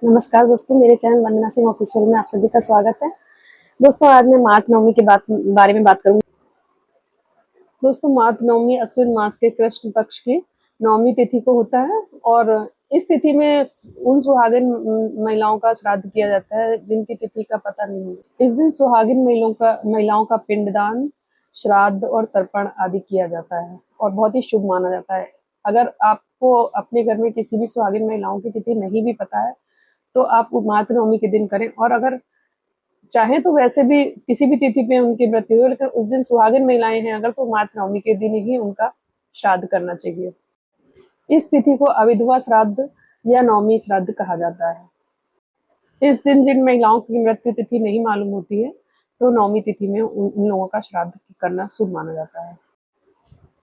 नमस्कार दोस्तों, मेरे चैनल वंदना सिंह ऑफिशियल में आप सभी का स्वागत है। दोस्तों, आज मैं मार्च नवमी के बारे में बात करूंगी। दोस्तों, मार्च नवमी अश्विन मास के कृष्ण पक्ष की नवमी तिथि को होता है और इस तिथि में उन सुहागिन महिलाओं का श्राद्ध किया जाता है जिनकी तिथि का पता नहीं है। इस दिन सुहागिन महिलाओं का पिंडदान, श्राद्ध और तर्पण आदि किया जाता है और बहुत ही शुभ माना जाता है। अगर आपको अपने घर में किसी भी सुहागिन महिलाओं की तिथि नहीं भी पता है तो आप मातृ नवमी के दिन करें, और अगर चाहे तो वैसे भी किसी भी तिथि पे उनकी मृत्यु हो, लेकिन उस दिन सुहागिन महिलाएं हैं अगर, तो मातृ नवमी के दिन ही उनका श्राद्ध करना चाहिए। इस तिथि को अविधवा श्राद्ध या नवमी श्राद्ध कहा जाता है। इस दिन जिन महिलाओं की मृत्यु तिथि नहीं मालूम होती है तो नवमी तिथि में उन लोगों का श्राद्ध करना शुभ माना जाता है।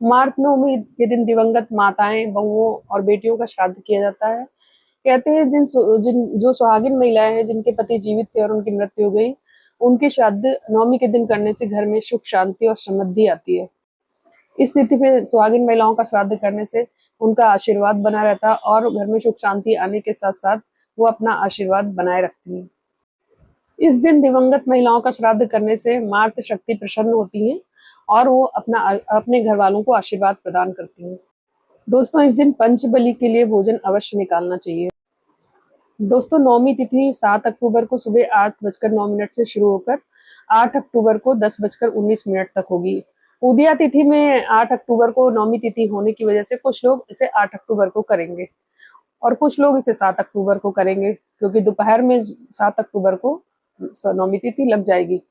मार्च नवमी के दिन दिवंगत माताएं, बहुओं और बेटियों का श्राद्ध किया जाता है। कहते हैं जो सुहागिन महिलाएं हैं जिनके पति जीवित थे और उनकी मृत्यु हो गई, उनके श्राद्ध नवमी के दिन करने से घर में सुख, शांति और समृद्धि आती है। इस तिथि पे सुहागिन महिलाओं का श्राद्ध करने से उनका आशीर्वाद बना रहता है और घर में सुख शांति आने के साथ साथ वो अपना आशीर्वाद बनाए रखती हैं। इस दिन दिवंगत महिलाओं का श्राद्ध करने से मातृ शक्ति प्रसन्न होती है और वो अपने घर वालों को आशीर्वाद प्रदान करती हैं। दोस्तों, इस दिन पंचबली के लिए भोजन अवश्य निकालना चाहिए। दोस्तों, नवमी तिथि 7 अक्टूबर को सुबह 8:09 से शुरू होकर 8 अक्टूबर को 10:19 तक होगी। उदया तिथि में 8 अक्टूबर को नवमी तिथि होने की वजह से कुछ लोग इसे 8 अक्टूबर को करेंगे और कुछ लोग इसे 7 अक्टूबर को करेंगे, क्योंकि दोपहर में 7 अक्टूबर को नवमी तिथि लग जाएगी।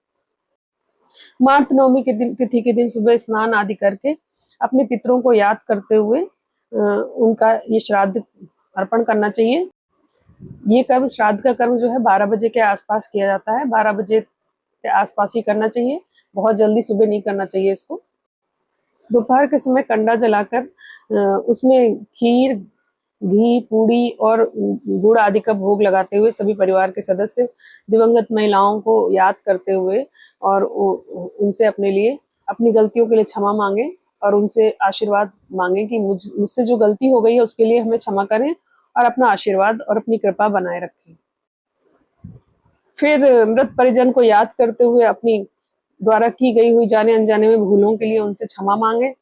मार्च नवमी के दिन तिथि के दिन सुबह स्नान आदि करके अपने पितरों को याद करते हुए उनका ये श्राद्ध अर्पण करना चाहिए। ये कर्म, श्राद्ध का कर्म जो है 12 बजे के आसपास किया जाता है। 12 बजे के आसपास ही करना चाहिए, बहुत जल्दी सुबह नहीं करना चाहिए इसको। दोपहर के समय कंडा जलाकर उसमें खीर, घी, पूड़ी और गुड़ आदि का भोग लगाते हुए सभी परिवार के सदस्य दिवंगत महिलाओं को याद करते हुए और उनसे अपने लिए, अपनी गलतियों के लिए क्षमा मांगे और उनसे आशीर्वाद मांगे कि मुझसे जो गलती हो गई है उसके लिए हमें क्षमा करें और अपना आशीर्वाद और अपनी कृपा बनाए रखें। फिर मृत परिजन को याद करते हुए अपनी द्वारा की गई हुई जाने अनजाने में भूलों के लिए उनसे क्षमा मांगे।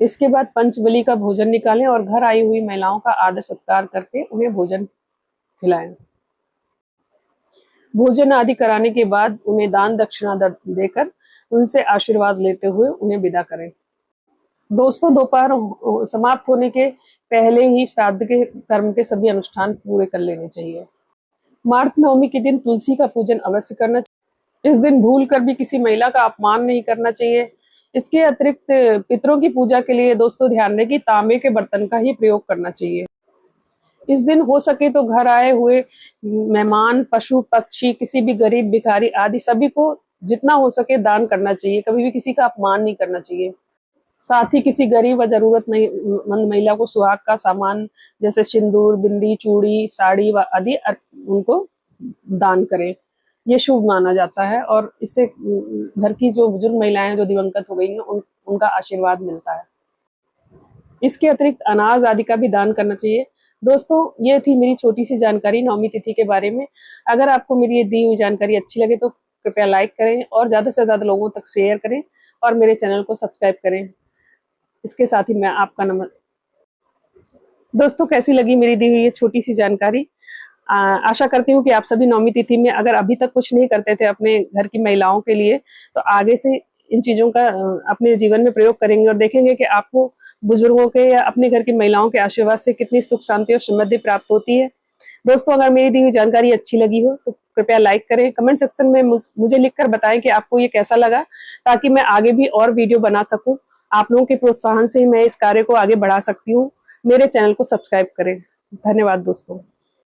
इसके बाद पंचबली का भोजन निकालें और घर आई हुई महिलाओं का आदर सत्कार करके उन्हें भोजन खिलाएं। भोजन आदि कराने के बाद उन्हें दान दक्षिणा देकर उनसे आशीर्वाद लेते हुए उन्हें विदा करें। दोस्तों, दोपहर समाप्त होने के पहले ही श्राद्ध के कर्म के सभी अनुष्ठान पूरे कर लेने चाहिए। मार्च नवमी के दिन तुलसी का पूजन अवश्य करना चाहिए। इस दिन भूल कर भी किसी महिला का अपमान नहीं करना चाहिए। इसके अतिरिक्त पितरों की पूजा के लिए दोस्तों ध्यान दें कि तांबे के बर्तन का ही प्रयोग करना चाहिए। इस दिन हो सके तो घर आए हुए मेहमान, पशु पक्षी, किसी भी गरीब भिखारी आदि सभी को जितना हो सके दान करना चाहिए। कभी भी किसी का अपमान नहीं करना चाहिए। साथ ही किसी गरीब व जरूरतमंद महिला को सुहाग का सामान जैसे सिंदूर, बिंदी, चूड़ी, साड़ी व आदि उनको दान करें। ये शुभ माना जाता है और इससे घर की जो बुजुर्ग महिलाएं जो दिवंगत हो गई हैं उनका आशीर्वाद मिलता है। इसके अतिरिक्त अनाज आदि का भी दान करना चाहिए। दोस्तों, ये थी मेरी छोटी सी जानकारी नवमी तिथि के बारे में। अगर आपको मेरी ये दी हुई जानकारी अच्छी लगे तो कृपया लाइक करें और ज़्यादा से ज़्यादा लोगों तक शेयर करें और मेरे चैनल को सब्सक्राइब करें। इसके साथ ही मैं आपका नंबर, दोस्तों कैसी लगी मेरी दी हुई ये छोटी सी जानकारी। आशा करती हूँ कि आप सभी नवमी तिथि में अगर अभी तक कुछ नहीं करते थे अपने घर की महिलाओं के लिए, तो आगे से इन चीज़ों का अपने जीवन में प्रयोग करेंगे और देखेंगे कि आपको बुजुर्गों के या अपने घर की महिलाओं के आशीर्वाद से कितनी सुख, शांति और समृद्धि प्राप्त होती है। दोस्तों, अगर मेरी दी हुई जानकारी अच्छी लगी हो तो कृपया लाइक करें। कमेंट सेक्शन में मुझे लिखकर बताएं कि आपको ये कैसा लगा, ताकि मैं आगे भी और वीडियो बना सकूं। आप लोगों के प्रोत्साहन से ही मैं इस कार्य को आगे बढ़ा सकती हूँ। मेरे चैनल को सब्सक्राइब करें। धन्यवाद दोस्तों।